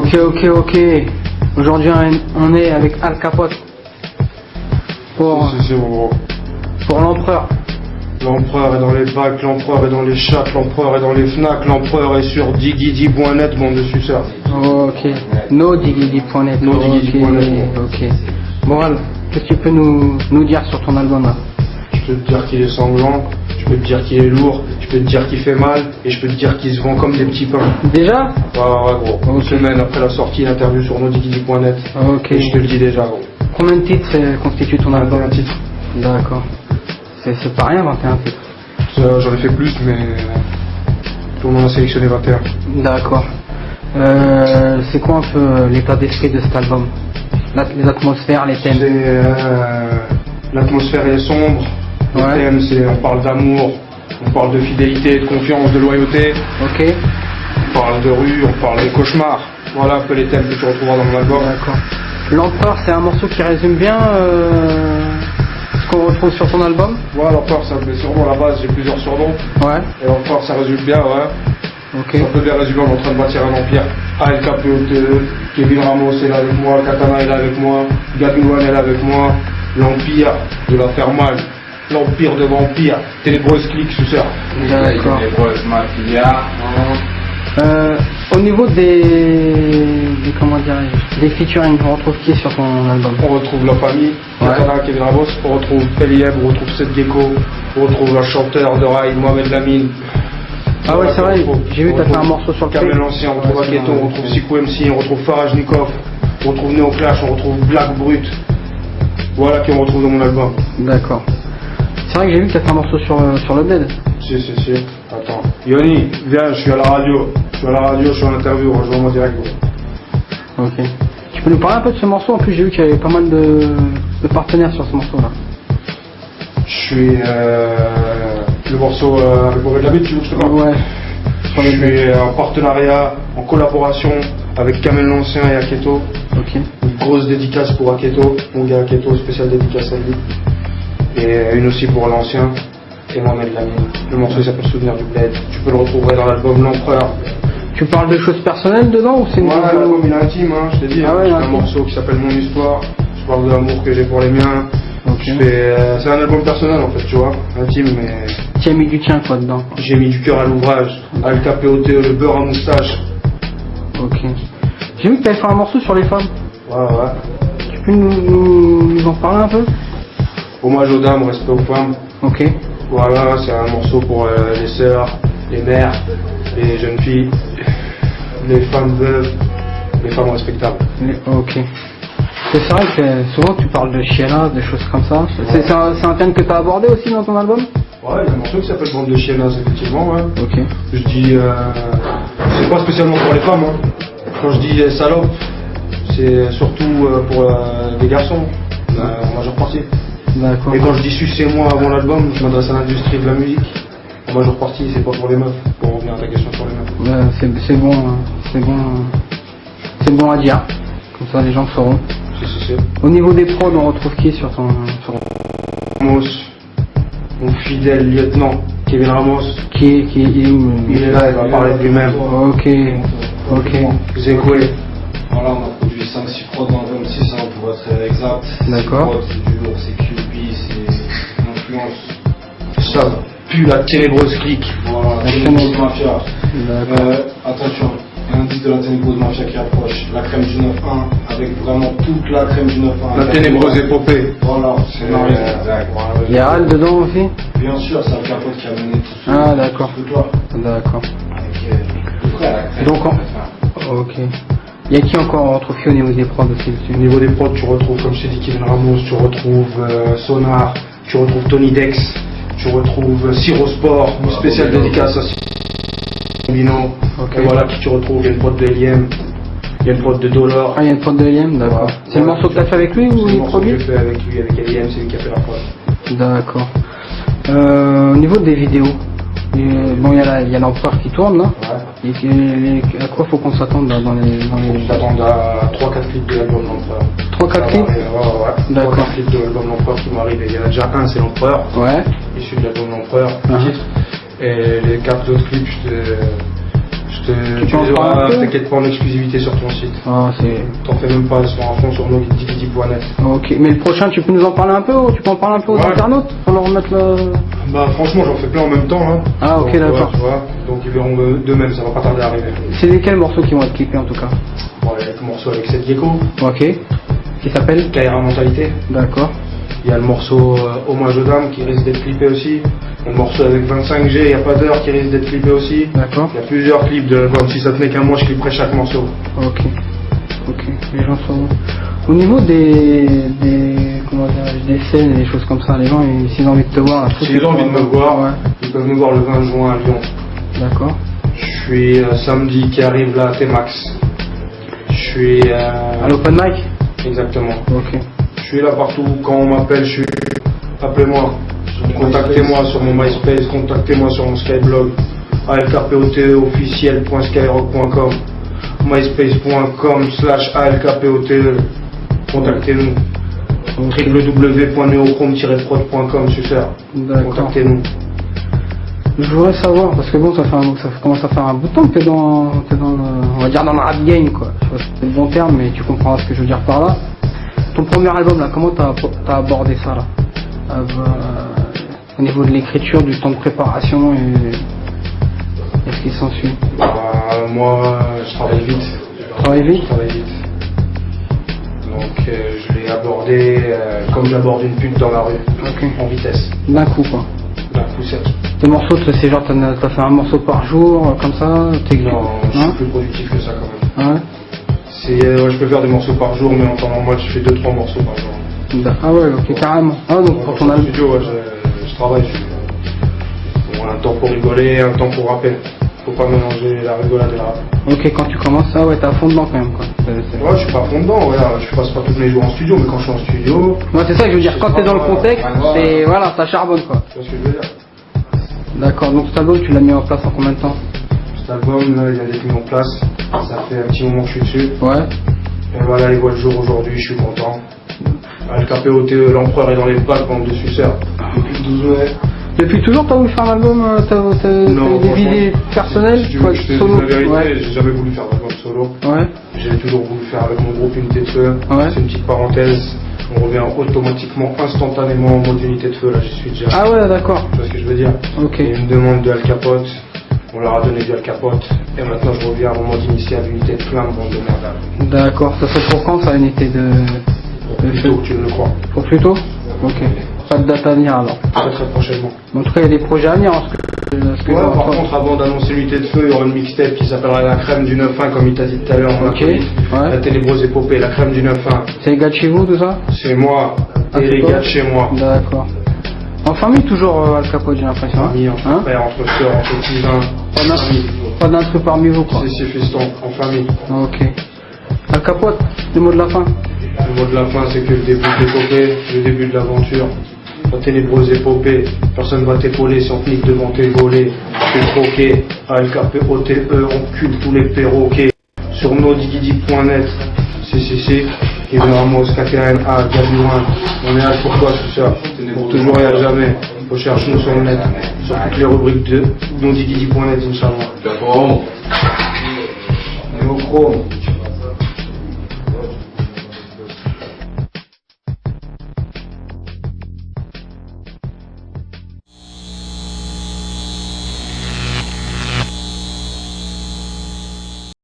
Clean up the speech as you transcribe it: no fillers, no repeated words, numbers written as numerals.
Ok. Aujourd'hui on est avec Al Capote pour l'empereur. L'empereur est dans les bacs, l'empereur est dans les chats, l'empereur est dans les Fnac, l'empereur est sur digidi.net, bande de suceurs. Ok. NoDigidi.net. Ok. Bon Al, qu'est-ce que tu peux nous dire sur ton album là? Je peux te dire qu'il est sanglant, je peux te dire qu'il est lourd, je peux te dire qu'il fait mal, et je peux te dire qu'il se vend comme des petits pains. Déjà? Ouais gros. Une semaine après la sortie, l'interview sur nodigidi.net. Ok. Et je te le dis déjà gros. Combien de titres constituent ton album? 21 titres. D'accord. C'est pas rien 21 titres. J'en ai fait plus, mais tout le monde a sélectionné 21. D'accord. C'est quoi un peu l'état d'esprit de cet album? Les atmosphères, les thèmes? L'atmosphère est sombre. Le thème, on parle d'amour, on parle de fidélité, de confiance, de loyauté. Ok. On parle de rue, on parle de cauchemars. Voilà un peu les thèmes que tu retrouveras dans mon album. D'accord. L'empereur, c'est un morceau qui résume bien ce qu'on retrouve sur ton album? Ouais, l'empereur, ça me surnom à la base, j'ai plusieurs surnoms. Ouais. Et l'empereur, ça résume bien, ouais. Ok. Ça peut bien résumer, on est en train de bâtir un empire. ALKPOTE, Kevin Ramos est là avec moi, Katana est là avec moi, Gabilouane est là avec moi. L'empire de la faire mal, l'empire de vampire, ténébreuse clique, suceur. D'accord. Ténébreuse mafia. Au niveau des comment dirais-je, des featuring, on retrouve qui sur ton album? On retrouve la famille, Katana, Kevin Ramos, on retrouve Peliem, on retrouve Seth Gecko, on retrouve un chanteur de rail, Mohamed Lamine. Ah ouais, c'est vrai, j'ai vu, t'as fait un morceau sur le Kamel Ancien, on retrouve Aketo, on retrouve Sikou MC, on retrouve Farajnikov, on retrouve Neoclash, on retrouve Black Brut. Voilà qui on retrouve dans mon album. D'accord. C'est vrai que j'ai vu que t'as fait un morceau sur le bled. Si. Attends. Yoni, viens, je suis à la radio. Je suis en interview, rejoins-moi direct. Ok. Tu peux nous parler un peu de ce morceau? En plus, j'ai vu qu'il y avait pas mal de partenaires sur ce morceau-là. Je suis le morceau avec Mohamed Lamine, tu veux que je te parle? Ouais. Je suis en partenariat, en collaboration avec Kamel l'Ancien et Aketo. Ok. Une grosse dédicace pour Aketo, mon gars Aketo, spéciale dédicace à lui. Et une aussi pour l'Ancien et Mohamed Lamine. Le morceau il s'appelle Souvenir du Bled. Tu peux le retrouver dans l'album L'Empereur. Tu parles de choses personnelles dedans ou c'est une Voilà, l'album il est intime, hein, je t'ai dit. Ah ouais, c'est un morceau qui s'appelle Mon Histoire. Je parle de l'amour que j'ai pour les miens. Okay. C'est un album personnel en fait, tu vois, intime, mais tu as mis du tien quoi dedans? J'ai mis du cœur à l'ouvrage, ALKPOTE, le beurre à moustache. Ok. J'ai vu que tu avais fait un morceau sur les femmes. Ouais. Tu peux nous en parler un peu? Hommage aux dames, respect aux femmes. Ok. Voilà, c'est un morceau pour les sœurs, les mères, les jeunes filles, les femmes veuves, les femmes respectables. Ok. C'est vrai que souvent tu parles de chiennas, des choses comme ça. Ouais. C'est un thème que tu as abordé aussi dans ton album? Ouais, il y a un morceau qui s'appelle Bande de chiennas, effectivement, ouais. Ok. Je dis, c'est pas spécialement pour les femmes, hein. Quand je dis salope, c'est surtout pour les garçons, en majeure partie. D'accord. Et quand je dis sucez-moi avant l'album, je m'adresse à l'industrie de la musique. En majeure partie, c'est pas pour les meufs, pour revenir à ta question sur les meufs. C'est bon à dire, comme ça les gens sauront. Si. Au niveau des prods, on retrouve qui sur ton... Ramos, mon fidèle lieutenant, Kevin Ramos. Qui est où? Il est là, il va parler de lui-même. Ok. Zekoué. Voilà, on a produit 5-6 prods dans l'album, 6 pour être exact. D'accord. C'est du lourd, c'est QB, c'est influence. Ça pue la ténébreuse clique. Voilà, la ténébreuse mafia. D'accord. Attention, il y a un disque de la ténébreuse mafia qui approche. La crème du 9-1, avec vraiment toute la crème du 9-1. La ténébreuse épopée. Voilà, c'est exact. Il y a Al dedans aussi? Bien sûr, c'est Al Capote qui a mené tout ça. Ah, d'accord. D'accord. Donc, ok. Il y a qui encore on retrouve au niveau des prods aussi? Au niveau des prods, tu retrouves, comme je t'ai dit, Kevin Ramos, tu retrouves Sonar, tu retrouves Tony Dex, tu retrouves Sirosport, une spéciale dédicace à Bino. Et voilà qui tu retrouves, il y a une prod de Eliem, il y a une prod de Dollar. Ah, il y a une prod de Eliem, d'accord. Voilà. C'est le morceau que tu as fait avec lui ou il produit? C'est le morceau que j'ai fait avec lui, avec Eliem, c'est lui qui a fait la prod. D'accord. Au niveau des vidéos, bon, il y a l'empereur qui tourne là. Ouais. Et à quoi faut qu'on s'attende dans les... On s'attend à 3-4 clips de l'album L'Empereur. 3-4 clips? Ouais. D'accord. 3-4 clips de l'album L'Empereur qui vont arriver. Il y en a déjà un, c'est L'Empereur. Ouais. Issu de l'album L'Empereur, le titre. Et les 4 autres clips, Tu peux en les parler un auras, peu t'inquiète pas, en exclusivité sur ton site. Ah, c'est... T'en fais même pas, ils sont à fond sur nodigidi.net. Ok, mais le prochain, tu peux nous en parler un peu ou tu peux en parler un peu aux Ouais. internautes pour leur remettre le... Bah franchement, j'en fais plein en même temps. Hein. Ah, ok, donc, d'accord. tu vois, donc ils verront d'eux-mêmes, ça va pas tarder à arriver. C'est lesquels morceaux qui vont être clippés en tout cas? Bon, il y a le morceau avec cette gecko, Ok. Qui s'appelle? Kaira Mentalité. D'accord. Il y a le morceau Hommage aux dames qui risque d'être clippé aussi. Le morceau avec 25G, il n'y a pas d'heure qui risque d'être clippé aussi. D'accord. Il y a plusieurs clips de l'album. Si ça tenait qu'un mois, je clipperais chaque morceau. Ok. Ok. Les gens sont... Au niveau des comment dire, des scènes et des choses comme ça, les gens, s'ils ont envie de te voir... S'ils ont envie de me voir, ouais. ils peuvent me voir le 20 juin à Lyon. D'accord. Je suis samedi qui arrive là à T-Max. Je suis... À l'open mic? Exactement. Ok. Je suis là partout. Quand on m'appelle, je suis... Appelez-moi. Contactez-moi sur mon MySpace, contactez-moi sur mon Skyblog, alkpote officiel.skyrock.com, myspace.com/alkpote. Contactez-nous. www.neochrome-prod.com, super. D'accord. Contactez-nous. Je voudrais savoir, parce que bon, ça commence à faire un bout de temps que t'es dans le, on va dire dans le rap game, quoi. Je sais pas si c'est le bon terme, mais tu comprends ce que je veux dire par là. Ton premier album, là, comment t'as abordé ça, là? Au niveau de l'écriture, du temps de préparation et ce qui s'ensuit. Moi, je travaille vite. Travaille vite? Je travaille vite. Donc, je l'ai abordé comme j'aborde une pute dans la rue, en vitesse. D'un coup, quoi. D'un coup sec. Tes morceaux, c'est genre, t'as fait un morceau par jour, comme ça? Non, je suis plus productif que ça quand même. Ouais. Je peux faire des morceaux par jour, mais en temps normal, je fais 2-3 morceaux par jour. Ah ouais, ok, carrément. Ah, donc pour ton album. Studio, je travaille. Bon, un temps pour rigoler, un temps pour rapper. Faut pas mélanger la rigolade et le rap. Ok, quand tu commences ça, ouais, t'es à fond dedans quand même, quoi. Ouais, je suis pas à fond dedans, voilà. Je passe pas tous les jours en studio, mais quand je suis en studio. Ouais, c'est ça que je veux dire, quand t'es dans le contexte, c'est, voilà, ça charbonne, quoi. Tu vois ce que je veux dire? D'accord, donc cet album, tu l'as mis en place en combien de temps? Cet album, là, il vient d'être mis en place. Ça fait un petit moment que je suis dessus. Ouais. Et voilà, il voit le jour aujourd'hui, je suis content. LKPOTE, l'empereur est dans les pattes, bande de suceurs. Depuis le 12 mai. Depuis toujours, t'as voulu faire un album, t'as Non, des idées personnelles, si tu veux que je te dise solo? la vérité, Ouais. j'ai jamais voulu faire d'album solo. Ouais. J'ai toujours voulu faire avec mon groupe Unité de Feu. Ouais. C'est une petite parenthèse. On revient automatiquement, instantanément en mode Unité de Feu. Là, j'y suis déjà. Ah ouais, d'accord. Tu vois ce que je veux dire? Ok. Il y a une demande de Al Capote. On leur a donné du Al Capote. Et maintenant, je reviens en mode initial Unité de Flamme, bande de merde. D'accord, ça serait pour quand ça, une unité de Plutôt que tu ne le crois. Pour plus tôt? Ok. Pas de date à venir alors. Très très prochainement. En tout cas, il y a des projets à venir. Ouais, par contre, avant d'annoncer l'unité de feu, il y aura une mixtape qui s'appellera La Crème du 9-1, comme il t'a dit tout à l'heure. Ok, ouais. La ténébreuse épopée, La Crème du 9-1. C'est les gars de chez vous, tout ça? C'est moi, Ah, et c'est les toi gars de chez moi. D'accord. En famille, toujours Al Capote, j'ai l'impression. Famille, entre Hein? frères, entre sœurs, entre cousins. Pas d'intrus parmi vous, quoi. C'est fiston, en famille. Ok. Al Capote, le mot de la fin. Le mot de la fin, c'est que le début de l'épopée, le début de l'aventure. La ténébreuse épopée, personne va t'épauler si on clique devant tes volets. T'es troqué, ALKPOTE, on cule tous les perroquets. Sur nodigidi.net, c'est Kevin Ramos, KTNA, Gabiouin, on est là pour toi, tout ça. Pour toujours et à jamais. Recherche-nous sur le net, sur toutes les rubriques de nodigidi.net, Inch'Allah. Néochrome.